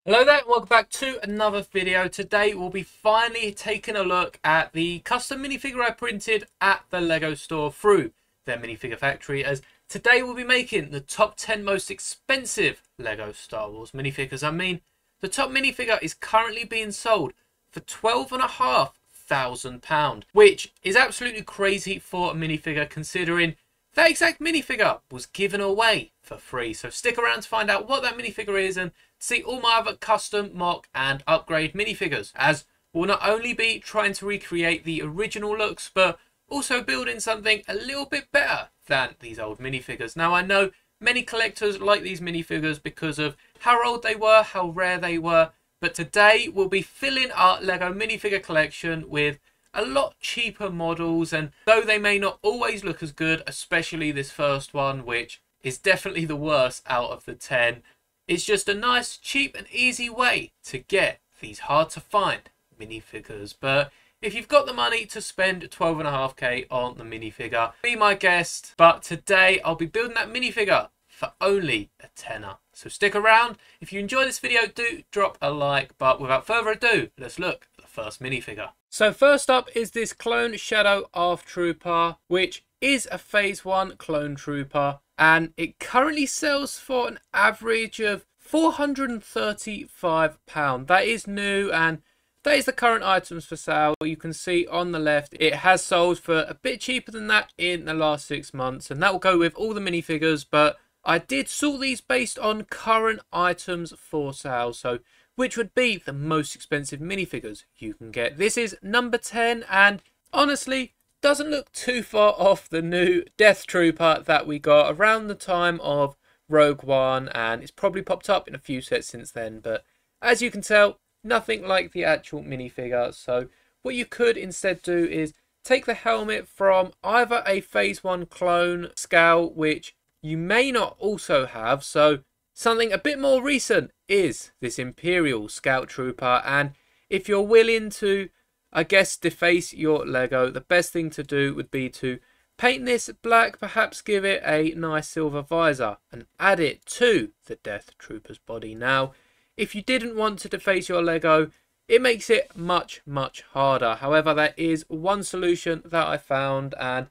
Hello there, welcome back to another video. Today we'll be finally taking a look at the custom minifigure I printed at the Lego store through their minifigure factory, as today we'll be making the top 10 most expensive Lego Star Wars minifigures. The top minifigure is currently being sold for £12,500, which is absolutely crazy for a minifigure considering that exact minifigure was given away for free. So stick around to find out what that minifigure is and see all my other custom, mock and upgrade minifigures, as we'll not only be trying to recreate the original looks but also building something a little bit better than these old minifigures. Now I know many collectors like these minifigures because of how old they were, how rare they were, but today we'll be filling our Lego minifigure collection with a lot cheaper models, and though they may not always look as good, especially this first one, which is definitely the worst out of the 10, it's just a nice, cheap and easy way to get these hard to find minifigures. But if you've got the money to spend 12.5k on the minifigure, be my guest. But today I'll be building that minifigure for only a tenner. So stick around. If you enjoy this video, do drop a like. But without further ado, let's look at the first minifigure. So first up is this Clone Shadow ARF Trooper, which is a Phase 1 Clone Trooper, and it currently sells for an average of £435. That is new, and that is the current items for sale. You can see on the left it has sold for a bit cheaper than that in the last 6 months, and that will go with all the minifigures, but I did sort these based on current items for sale, so which would be the most expensive minifigures you can get. This is number 10, and honestly doesn't look too far off the new Death Trooper that we got around the time of Rogue One, and it's probably popped up in a few sets since then, but as you can tell, nothing like the actual minifigure. So what you could instead do is take the helmet from either a Phase 1 clone Scout, which you may not also have, so something a bit more recent is this Imperial Scout Trooper, and if you're willing to, I guess, deface your Lego, the best thing to do would be to paint this black, perhaps give it a nice silver visor and add it to the Death Trooper's body. Now, if you didn't want to deface your Lego, it makes it much harder. However, there is one solution that I found, and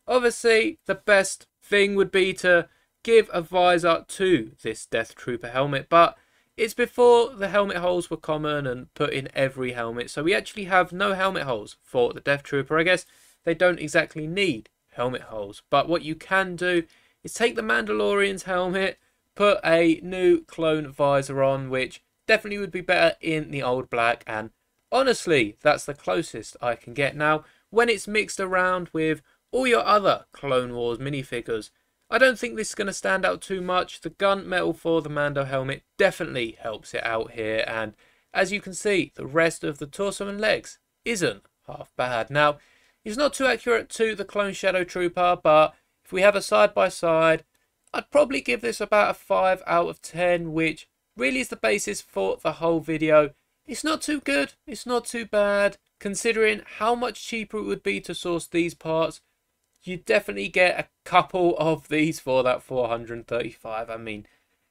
obviously the best thing would be to give a visor to this Death Trooper helmet, but it's before the helmet holes were common and put in every helmet, so we actually have no helmet holes for the Death Trooper. I guess they don't exactly need helmet holes, but what you can do is take the Mandalorian's helmet, put a new clone visor on, which definitely would be better in the old black, and honestly that's the closest I can get. Now when it's mixed around with all your other Clone Wars minifigures, I don't think this is going to stand out too much. The gunmetal for the Mando helmet definitely helps it out here, and as you can see, the rest of the torso and legs isn't half bad. Now, it's not too accurate to the Clone Shadow Trooper, but if we have a side-by-side, I'd probably give this about a 5 out of 10, which really is the basis for the whole video. It's not too good, it's not too bad, considering how much cheaper it would be to source these parts. You definitely get a couple of these for that 435. I mean,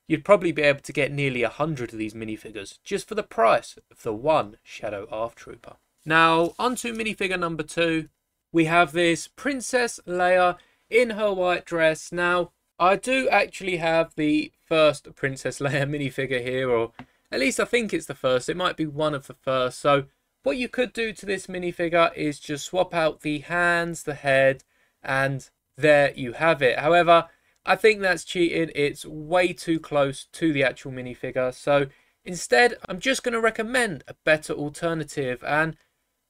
you'd probably be able to get nearly 100 of these minifigures just for the price of the one Shadow ARF Trooper. Now, onto minifigure number 2. We have this Princess Leia in her white dress. Now, I do actually have the first Princess Leia minifigure here, or at least I think it's the first. It might be one of the first. So what you could do to this minifigure is just swap out the hands, the head, and there you have it. However, I think that's cheating. It's way too close to the actual minifigure. So instead, I'm just going to recommend a better alternative, and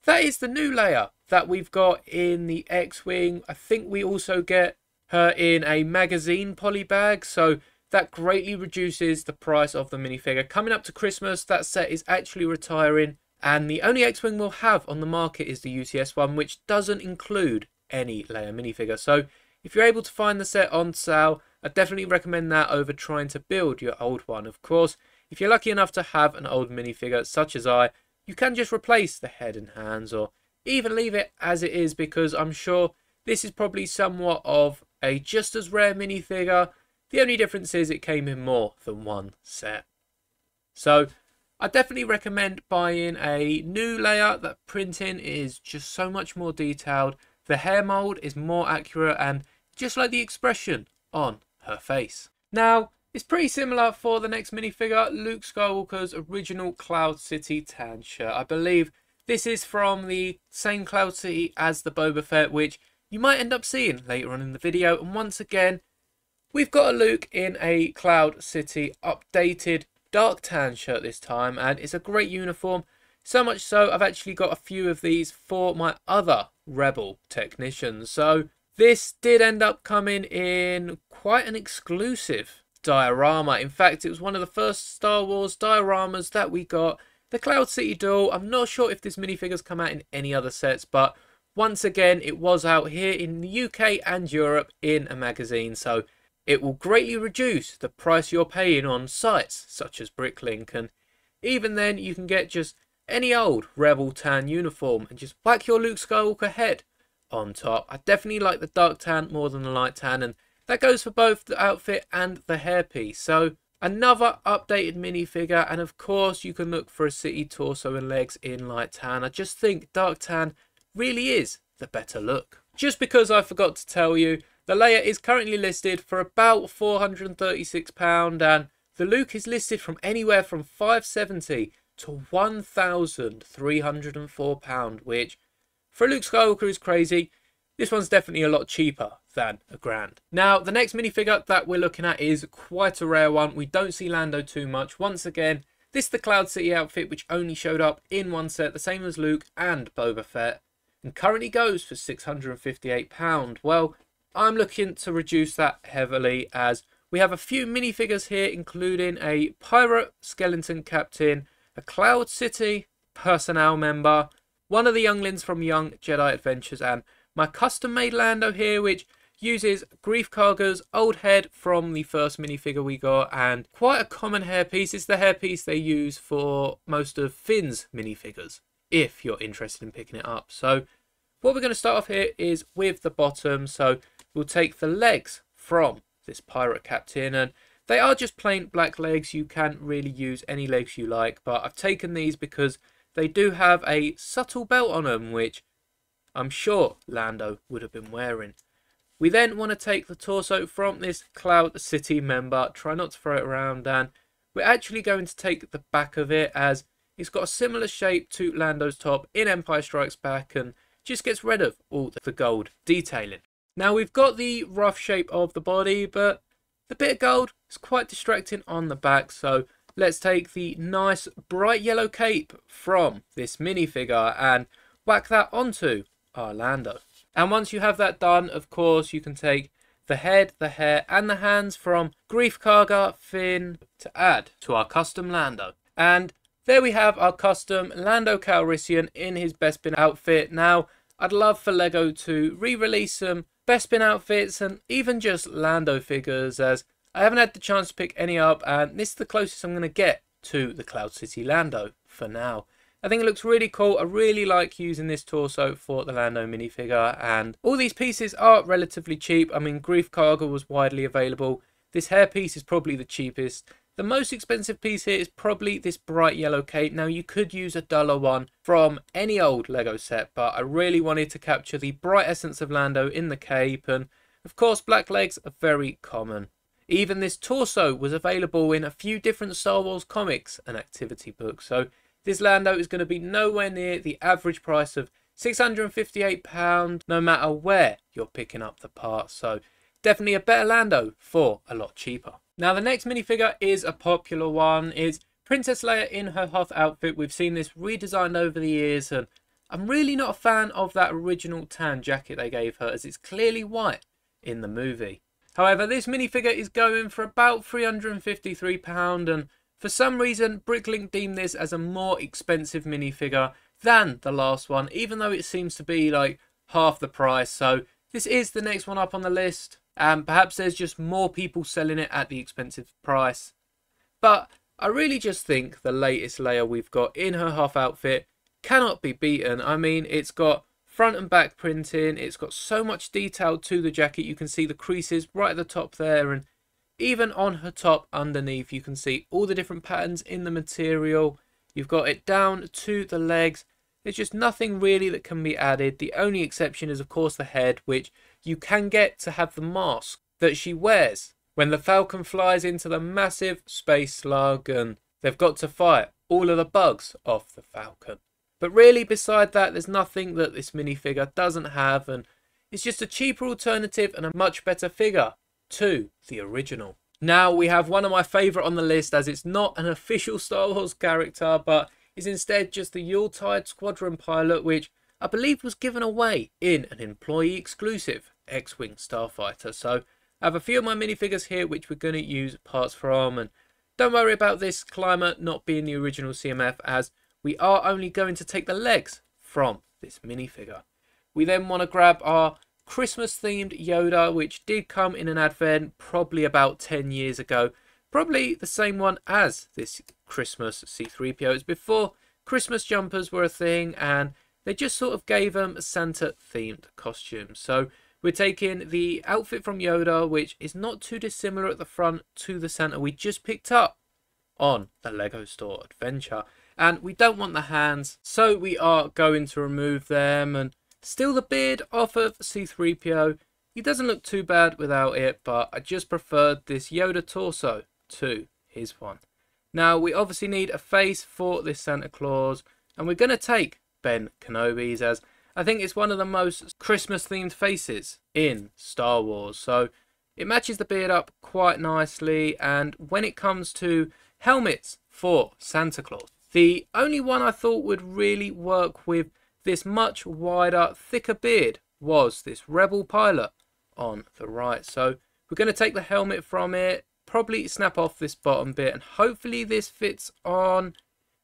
that is the new Leia that we've got in the X-Wing. I think we also get her in a magazine poly bag, so that greatly reduces the price of the minifigure. Coming up to Christmas, that set is actually retiring, and the only X-Wing we'll have on the market is the UCS one, which doesn't include any Leia minifigure. So if you're able to find the set on sale, I definitely recommend that over trying to build your old one. Of course, if you're lucky enough to have an old minifigure such as I, you can just replace the head and hands, or even leave it as it is, because I'm sure this is probably somewhat of a just as rare minifigure. The only difference is it came in more than one set. So I definitely recommend buying a new Leia. That printing is just so much more detailed. The hair mold is more accurate and just like the expression on her face. Now, it's pretty similar for the next minifigure, Luke Skywalker's original Cloud City tan shirt. I believe this is from the same Cloud City as the Boba Fett, which you might end up seeing later on in the video. And once again, we've got a Luke in a Cloud City updated dark tan shirt this time, and it's a great uniform. So much so, I've actually got a few of these for my other Rebel technicians. So this did end up coming in quite an exclusive diorama. In fact, it was one of the first Star Wars dioramas that we got. The Cloud City Duel. I'm not sure if this minifigure's come out in any other sets, but once again, it was out here in the UK and Europe in a magazine. So it will greatly reduce the price you're paying on sites such as Bricklink. And even then, you can get just any old Rebel tan uniform and just whack your Luke Skywalker head on top. I definitely like the dark tan more than the light tan, and that goes for both the outfit and the hairpiece. So another updated minifigure, and of course you can look for a city torso and legs in light tan. I just think dark tan really is the better look. Just because I forgot to tell you, the Leia is currently listed for about £436, and the Luke is listed from anywhere from £570 to £1,304, which for Luke Skywalker is crazy. This one's definitely a lot cheaper than £1,000. Now, the next minifigure that we're looking at is quite a rare one. We don't see Lando too much. Once again, this is the Cloud City outfit, which only showed up in one set, the same as Luke and Boba Fett, and currently goes for £658. Well, I'm looking to reduce that heavily, as we have a few minifigures here, including a pirate skeleton captain, a Cloud City personnel member, one of the younglings from Young Jedi Adventures, and my custom-made Lando here, which uses Grief Karga's old head from the first minifigure we got, and quite a common hairpiece. It's the hairpiece they use for most of Finn's minifigures, if you're interested in picking it up. So what we're going to start off here is with the bottom. So we'll take the legs from this pirate captain, and they are just plain black legs. You can really use any legs you like, but I've taken these because they do have a subtle belt on them, which I'm sure Lando would have been wearing. We then want to take the torso from this Cloud City member, try not to throw it around, and we're actually going to take the back of it, as it's got a similar shape to Lando's top in Empire Strikes Back, and just gets rid of all the gold detailing. Now we've got the rough shape of the body, but the bit of gold is quite distracting on the back, so let's take the nice bright yellow cape from this minifigure and whack that onto our Lando. And once you have that done, of course, you can take the head, the hair and the hands from Grief Karga, Finn, to add to our custom Lando. And there we have our custom Lando Calrissian in his Bespin outfit. Now, I'd love for LEGO to re-release some Bespin outfits and even just Lando figures, as I haven't had the chance to pick any up, and this is the closest I'm going to get to the Cloud City Lando for now. I think it looks really cool. I really like using this torso for the Lando minifigure, and all these pieces are relatively cheap. I mean, Grief Karga was widely available. This hairpiece is probably the cheapest. The most expensive piece here is probably this bright yellow cape. Now, you could use a duller one from any old LEGO set, but I really wanted to capture the bright essence of Lando in the cape, and of course, black legs are very common. Even this torso was available in a few different Star Wars comics and activity books, so this Lando is going to be nowhere near the average price of £658, no matter where you're picking up the parts. So definitely a better Lando for a lot cheaper. Now the next minifigure is a popular one. It's Princess Leia in her Hoth outfit. We've seen this redesigned over the years, and I'm really not a fan of that original tan jacket they gave her, as it's clearly white in the movie. However, this minifigure is going for about £353, and for some reason, Bricklink deemed this as a more expensive minifigure than the last one, even though it seems to be like half the price. So this is the next one up on the list, and perhaps there's just more people selling it at the expensive price. But I really just think the latest Leia we've got in her Hoth outfit cannot be beaten. I mean, it's got front and back printing, it's got so much detail to the jacket. You can see the creases right at the top there, and even on her top underneath you can see all the different patterns in the material. You've got it down to the legs. There's just nothing really that can be added. The only exception is of course the head, which you can get to have the mask that she wears when the Falcon flies into the massive space slug and they've got to fight all of the bugs off the Falcon. But really, beside that, there's nothing that this minifigure doesn't have, and it's just a cheaper alternative and a much better figure to the original. Now we have one of my favourite on the list, as it's not an official Star Wars character, but is instead just the Yuletide Squadron pilot, which I believe was given away in an employee exclusive X-Wing Starfighter. So I have a few of my minifigures here which we're going to use parts from, and don't worry about this climber not being the original CMF, as we are only going to take the legs from this minifigure. We then want to grab our Christmas themed Yoda, which did come in an advent probably about 10 years ago. Probably the same one as this Christmas C-3PO. It's before Christmas jumpers were a thing, and they just sort of gave them a Santa themed costume. So we're taking the outfit from Yoda, which is not too dissimilar at the front to the Santa we just picked up on the Lego Store Adventure. And we don't want the hands, so we are going to remove them and steal the beard off of C-3PO. He doesn't look too bad without it, but I just preferred this Yoda torso to his one. Now we obviously need a face for this Santa Claus, and we're going to take Ben Kenobi's, as I think it's one of the most Christmas themed faces in Star Wars. So it matches the beard up quite nicely, and when it comes to helmets for Santa Claus, the only one I thought would really work with this much wider, thicker beard was this Rebel pilot on the right. So we're going to take the helmet from it, probably snap off this bottom bit, and hopefully this fits on.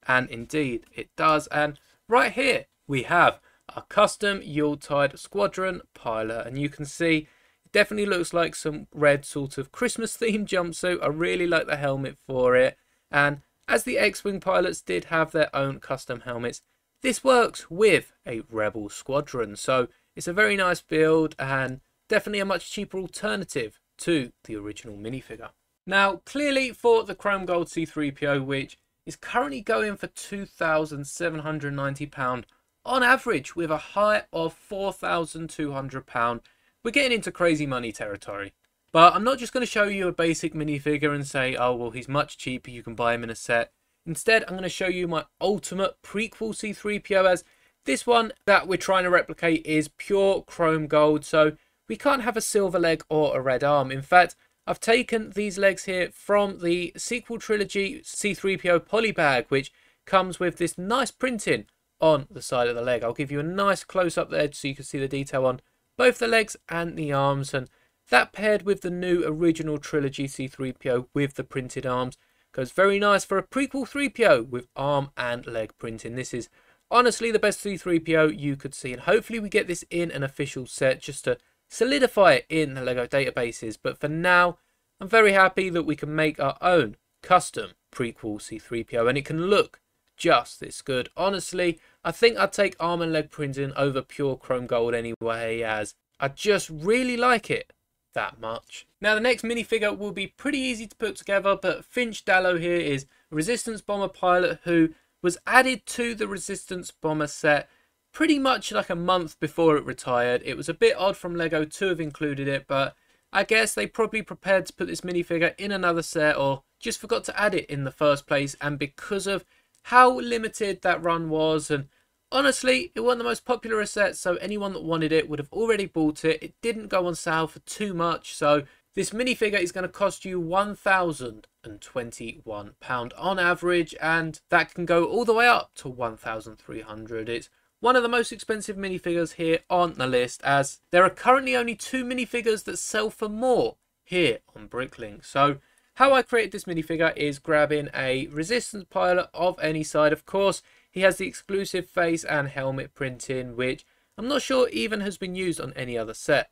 And indeed it does. And right here we have a custom Yuletide Squadron pilot, and you can see it definitely looks like some red sort of Christmas themed jumpsuit. I really like the helmet for it, and as the X-Wing pilots did have their own custom helmets, this works with a Rebel Squadron. So it's a very nice build and definitely a much cheaper alternative to the original minifigure. Now clearly for the Chrome Gold C-3PO, which is currently going for £2,790 on average with a high of £4,200, we're getting into crazy money territory. But I'm not just going to show you a basic minifigure and say, oh well, he's much cheaper, you can buy him in a set. Instead, I'm going to show you my ultimate prequel C-3PO, as this one that we're trying to replicate is pure chrome gold, so we can't have a silver leg or a red arm. In fact, I've taken these legs here from the sequel trilogy C-3PO polybag, which comes with this nice printing on the side of the leg. I'll give you a nice close-up there so you can see the detail on both the legs and the arms, and that paired with the new original trilogy C-3PO with the printed arms goes very nice for a prequel 3PO with arm and leg printing. This is honestly the best C-3PO you could see, and hopefully we get this in an official set just to solidify it in the LEGO databases. But for now, I'm very happy that we can make our own custom prequel C-3PO, and it can look just this good. Honestly, I think I'd take arm and leg printing over pure chrome gold anyway, as I just really like it that much. Now the next minifigure will be pretty easy to put together, but Finch Doow here is a Resistance Bomber pilot who was added to the Resistance Bomber set pretty much like a month before it retired. It was a bit odd from LEGO to have included it, but I guess they probably prepared to put this minifigure in another set, or just forgot to add it in the first place. And because of how limited that run was, and honestly, it wasn't the most popular set, so anyone that wanted it would have already bought it. It didn't go on sale for too much, so this minifigure is going to cost you £1,021 on average, and that can go all the way up to £1,300. It's one of the most expensive minifigures here on the list, as there are currently only 2 minifigures that sell for more here on Bricklink. So how I created this minifigure is grabbing a Resistance pilot of any side. Of course, he has the exclusive face and helmet printing, which I'm not sure even has been used on any other set.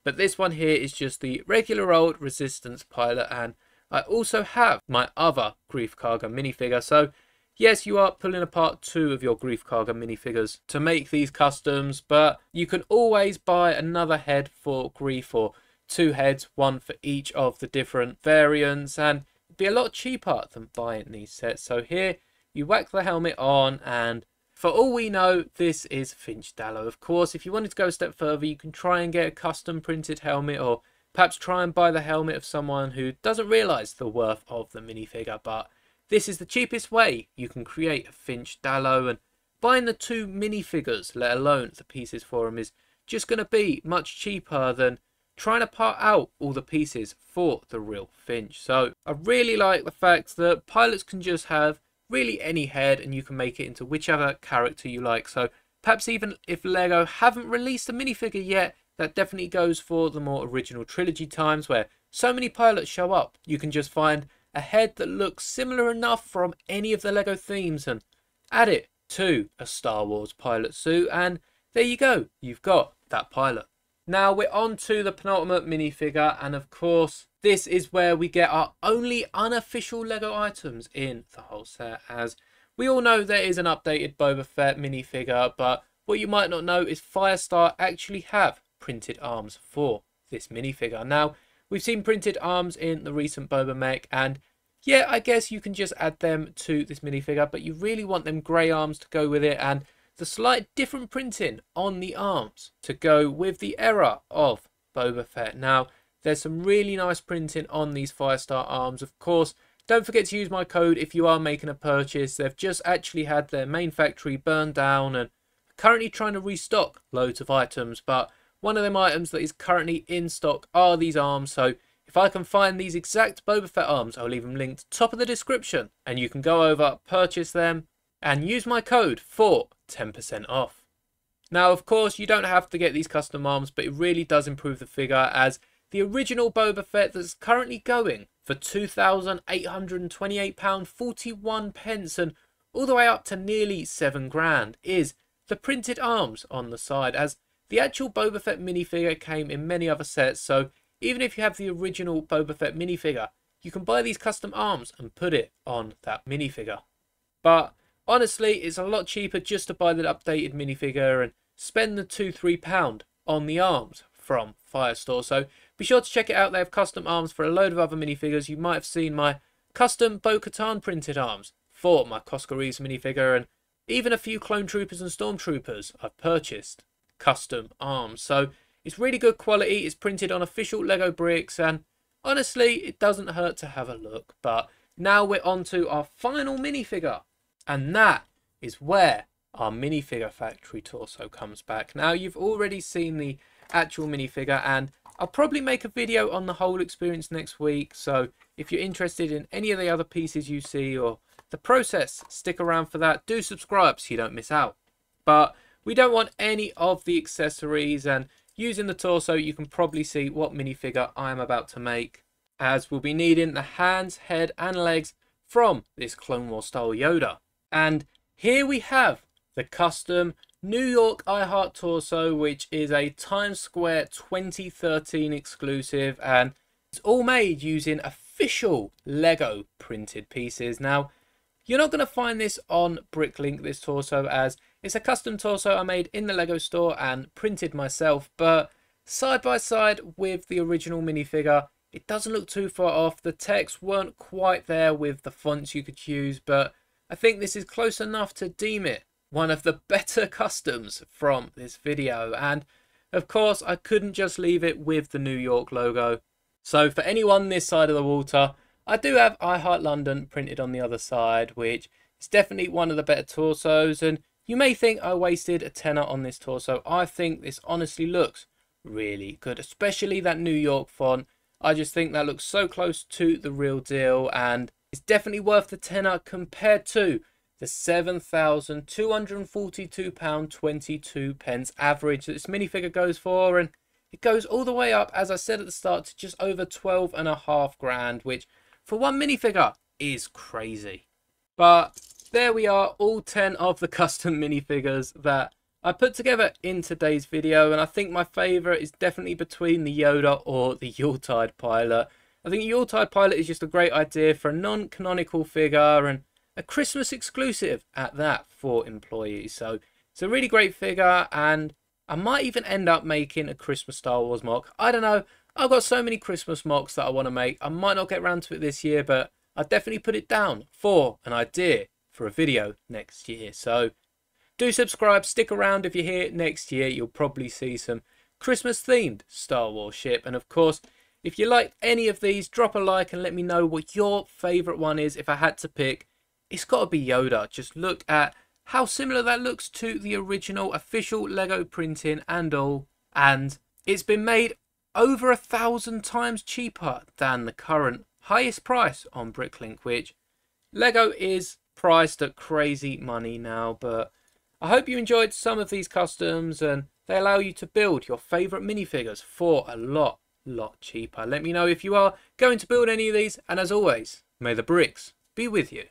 But this one here is just the regular old Resistance pilot, and I also have my other Grief Karga minifigure. So yes, you are pulling apart 2 of your Grief Karga minifigures to make these customs, but you can always buy another head for Grief, or 2 heads, 1 for each of the different variants, and it'd be a lot cheaper than buying these sets. So here you whack the helmet on, and for all we know, this is Finch Doow. Of course, if you wanted to go a step further, you can try and get a custom printed helmet, or perhaps try and buy the helmet of someone who doesn't realise the worth of the minifigure. But this is the cheapest way you can create a Finch Doow, and buying the 2 minifigures, let alone the pieces for them, is just going to be much cheaper than trying to part out all the pieces for the real Finch. So I really like the fact that pilots can just have really any head and you can make it into whichever character you like. So perhaps even if Lego haven't released a minifigure yet, that definitely goes for the more original trilogy times where so many pilots show up. You can just find a head that looks similar enough from any of the Lego themes and add it to a Star Wars pilot suit, and there you go, you've got that pilot. Now we're on to the penultimate minifigure, and of course this is where we get our only unofficial Lego items in the whole set. As we all know, there is an updated Boba Fett minifigure, but what you might not know is Firestar actually have printed arms for this minifigure. Now we've seen printed arms in the recent Boba mech, and yeah, I guess you can just add them to this minifigure, but you really want them grey arms to go with it, and the slight different printing on the arms to go with the era of Boba Fett. Now, there's some really nice printing on these Firestar arms. Of course, don't forget to use my code if you are making a purchase. They've just actually had their main factory burned down and currently trying to restock loads of items, but one of them items that is currently in stock are these arms. So if I can find these exact Boba Fett arms, I'll leave them linked top of the description, and you can go over, purchase them, and use my code for 10% off. Now, of course, you don't have to get these custom arms, but it really does improve the figure, as the original Boba Fett that's currently going for £2,828.41 and all the way up to nearly £7,000 is the printed arms on the side, as the actual Boba Fett minifigure came in many other sets. So even if you have the original Boba Fett minifigure, you can buy these custom arms and put it on that minifigure. But honestly, it's a lot cheaper just to buy the updated minifigure and spend the £2–3 on the arms from Firestore. So be sure to check it out. They have custom arms for a load of other minifigures. You might have seen my custom Bo-Katan printed arms for my Cosca Reeves minifigure, and even a few clone troopers and stormtroopers I've purchased custom arms. So it's really good quality. It's printed on official Lego bricks, and honestly, it doesn't hurt to have a look. But now we're on to our final minifigure, and that is where our minifigure factory torso comes back. Now, you've already seen the actual minifigure, and I'll probably make a video on the whole experience next week. So if you're interested in any of the other pieces you see or the process, stick around for that. Do subscribe so you don't miss out. But we don't want any of the accessories, and using the torso, you can probably see what minifigure I am about to make, as we'll be needing the hands, head and legs from this Clone Wars style Yoda. And here we have the custom New York I Heart torso, which is a Times Square 2013 exclusive, and it's all made using official Lego printed pieces. Now, you're not going to find this on Bricklink, this torso, as it's a custom torso I made in the Lego store and printed myself, but side by side with the original minifigure, it doesn't look too far off. The text weren't quite there with the fonts you could use, but I think this is close enough to deem it one of the better customs from this video. And of course, I couldn't just leave it with the New York logo. So for anyone this side of the water, I do have I Heart London printed on the other side, which is definitely one of the better torsos. And you may think I wasted a tenner on this torso. I think this honestly looks really good, especially that New York font. I just think that looks so close to the real deal, and it's definitely worth the tenner compared to the £7,242.22 average that this minifigure goes for. And it goes all the way up, as I said at the start, to just over £12,500, which for one minifigure is crazy. But there we are, all 10 of the custom minifigures that I put together in today's video, and I think my favourite is definitely between the Yoda or the Yuletide pilot. I think Yuletide pilot is just a great idea for a non-canonical figure and a Christmas exclusive at that for employees. So it's a really great figure, and I might even end up making a Christmas Star Wars MOC. I don't know, I've got so many Christmas MOCs that I want to make. I might not get around to it this year, but I'll definitely put it down for an idea for a video next year. So do subscribe, stick around. If you're here next year, you'll probably see some Christmas themed Star Wars ship. And of course, if you like any of these, drop a like and let me know what your favourite one is. If I had to pick, it's got to be Yoda. Just look at how similar that looks to the original official Lego printing and all. And it's been made over 1,000 times cheaper than the current highest price on Bricklink, which Lego is priced at crazy money now. But I hope you enjoyed some of these customs, and they allow you to build your favourite minifigures for a lot cheaper. Let me know if you are going to build any of these, and as always, may the bricks be with you.